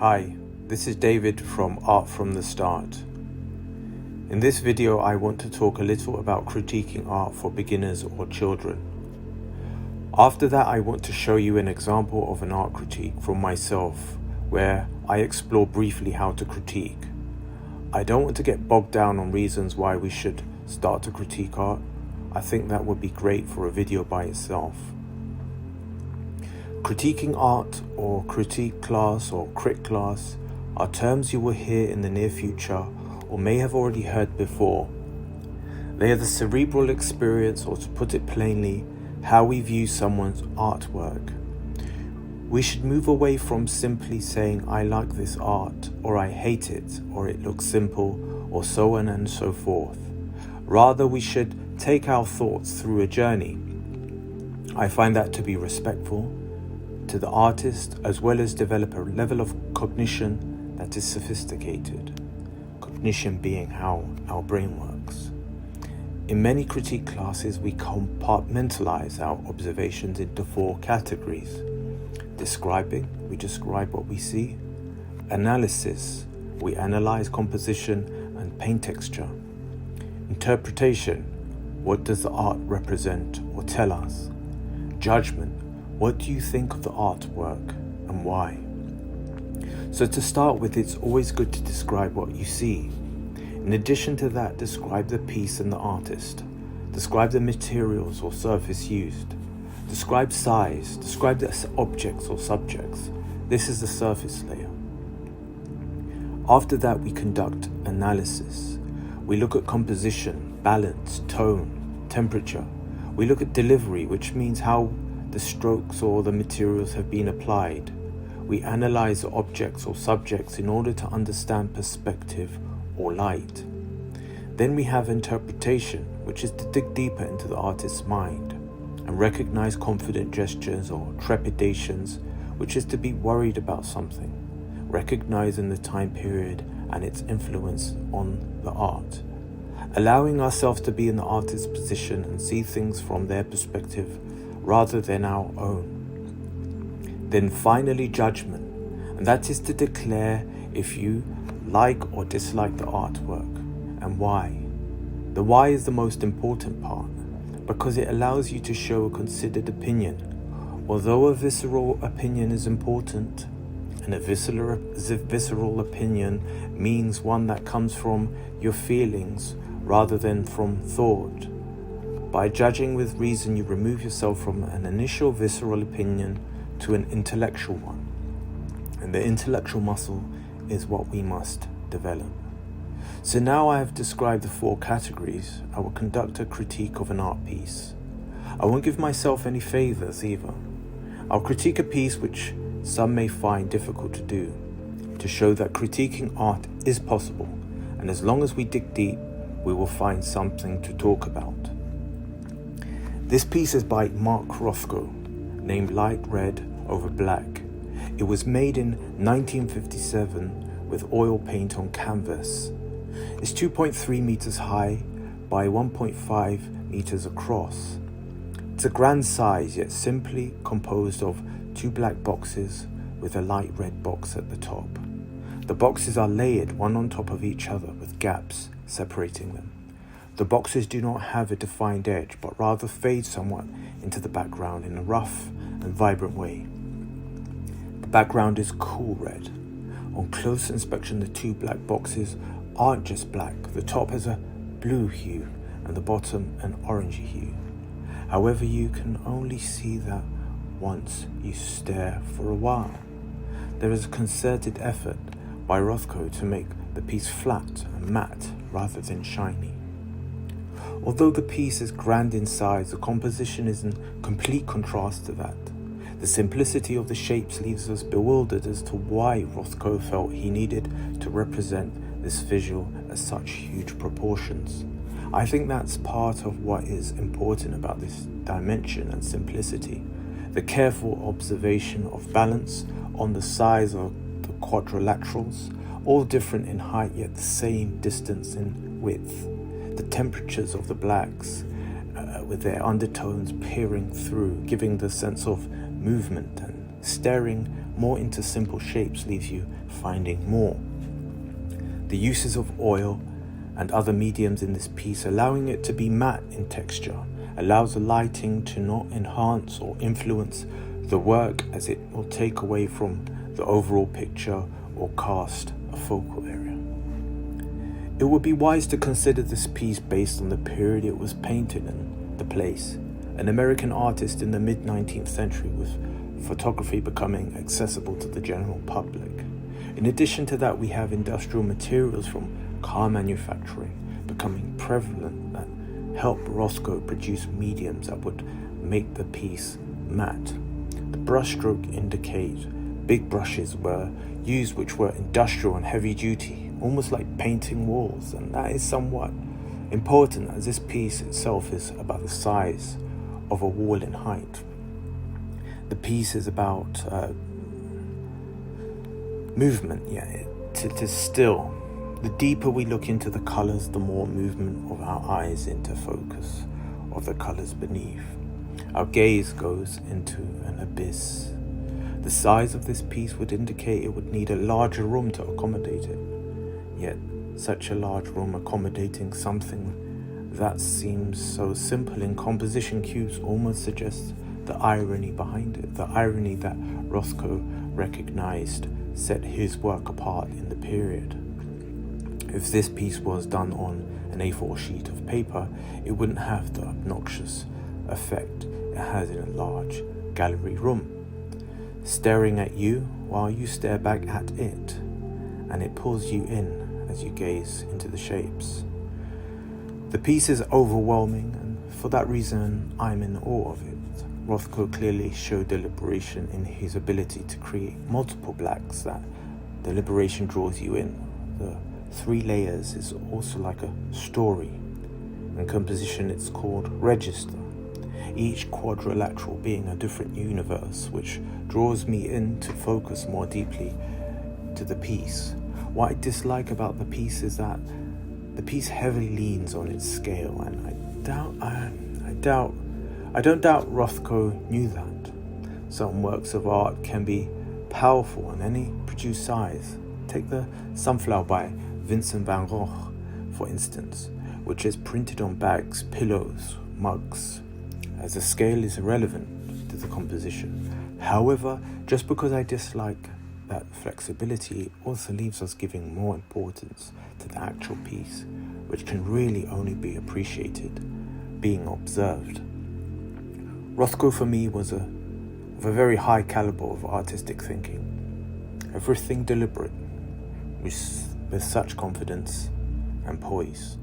Hi, this is David from Art from the Start. In this video, I want to talk a little about critiquing art for beginners or children. After that, I want to show you an example of an art critique from myself, where I explore briefly how to critique. I don't want to get bogged down on reasons why we should start to critique art. I think that would be great for a video by itself. Critiquing art or critique class or crit class are terms you will hear in the near future or may have already heard before. They are the cerebral experience, or to put it plainly, how we view someone's artwork. We should move away from simply saying I like this art, or I hate it, or it looks simple, or so on and so forth. Rather, we should take our thoughts through a journey. I find that to be respectful to the artist, as well as develop a level of cognition that is sophisticated. Cognition being how our brain works. In many critique classes, we compartmentalize our observations into 4 categories. Describing, we describe what we see. Analysis, we analyze composition and paint texture. Interpretation, what does the art represent or tell us? Judgment, what do you think of the artwork and why? So to start with, it's always good to describe what you see. In addition to that, describe the piece and the artist. Describe the materials or surface used. Describe size. Describe the objects or subjects. This is the surface layer. After that, we conduct analysis. We look at composition, balance, tone, temperature. We look at delivery, which means how the strokes or the materials have been applied. We analyze objects or subjects in order to understand perspective or light. Then we have interpretation, which is to dig deeper into the artist's mind and recognize confident gestures or trepidations, which is to be worried about something, recognizing the time period and its influence on the art, allowing ourselves to be in the artist's position and see things from their perspective rather than our own. Then finally, judgment, and that is to declare if you like or dislike the artwork and why. The why is the most important part because it allows you to show a considered opinion. Although a visceral opinion is important, and a visceral opinion means one that comes from your feelings rather than from thought. By judging with reason, you remove yourself from an initial visceral opinion to an intellectual one. And the intellectual muscle is what we must develop. So now I have described the 4 categories. I will conduct a critique of an art piece. I won't give myself any favors either. I'll critique a piece which some may find difficult to do, to show that critiquing art is possible, and as long as we dig deep, we will find something to talk about. This piece is by Mark Rothko, named Light Red Over Black. It was made in 1957 with oil paint on canvas. It's 2.3 meters high by 1.5 meters across. It's a grand size, yet simply composed of 2 black boxes with a light red box at the top. The boxes are layered one on top of each other with gaps separating them. The boxes do not have a defined edge, but rather fade somewhat into the background in a rough and vibrant way. The background is cool red. On close inspection, the 2 black boxes aren't just black. The top has a blue hue and the bottom an orangey hue. However, you can only see that once you stare for a while. There is a concerted effort by Rothko to make the piece flat and matte rather than shiny. Although the piece is grand in size, the composition is in complete contrast to that. The simplicity of the shapes leaves us bewildered as to why Rothko felt he needed to represent this visual at such huge proportions. I think that's part of what is important about this dimension and simplicity. The careful observation of balance on the size of the quadrilaterals, all different in height yet the same distance in width. The temperatures of the blacks with their undertones peering through, giving the sense of movement and staring more into simple shapes leaves you finding more. The uses of oil and other mediums in this piece, allowing it to be matte in texture, allows the lighting to not enhance or influence the work, as it will take away from the overall picture or cast a focal area. It would be wise to consider this piece based on the period it was painted in, the place, an American artist in the mid-19th century, with photography becoming accessible to the general public. In addition to that, we have industrial materials from car manufacturing becoming prevalent that help Rothko produce mediums that would make the piece matte. The brushstroke indicate big brushes were used which were industrial and heavy duty, almost like painting walls, and that is somewhat important as this piece itself is about the size of a wall in height. The piece is about movement, to still. The deeper we look into the colours, the more movement of our eyes into focus of the colours beneath. Our gaze goes into an abyss. The size of this piece would indicate it would need a larger room to accommodate it. Yet, such a large room accommodating something that seems so simple in composition cubes almost suggests the irony behind it, the irony that Rothko recognized set his work apart in the period. If this piece was done on an A4 sheet of paper, it wouldn't have the obnoxious effect it has in a large gallery room, staring at you while you stare back at it, and it pulls you in as you gaze into the shapes. The piece is overwhelming, and for that reason I'm in awe of it. Rothko clearly showed deliberation in his ability to create multiple blacks. That deliberation draws you in. The 3 layers is also like a story. In composition it's called register, each quadrilateral being a different universe, which draws me in to focus more deeply to the piece. What I dislike about the piece is that the piece heavily leans on its scale, and I don't doubt Rothko knew that. Some works of art can be powerful in any produced size. Take the Sunflower by Vincent van Gogh, for instance, which is printed on bags, pillows, mugs, as the scale is irrelevant to the composition. However, just because I dislike that flexibility, it also leaves us giving more importance to the actual piece, which can really only be appreciated being observed. Rothko for me was of a very high caliber of artistic thinking. Everything deliberate, with such confidence and poise.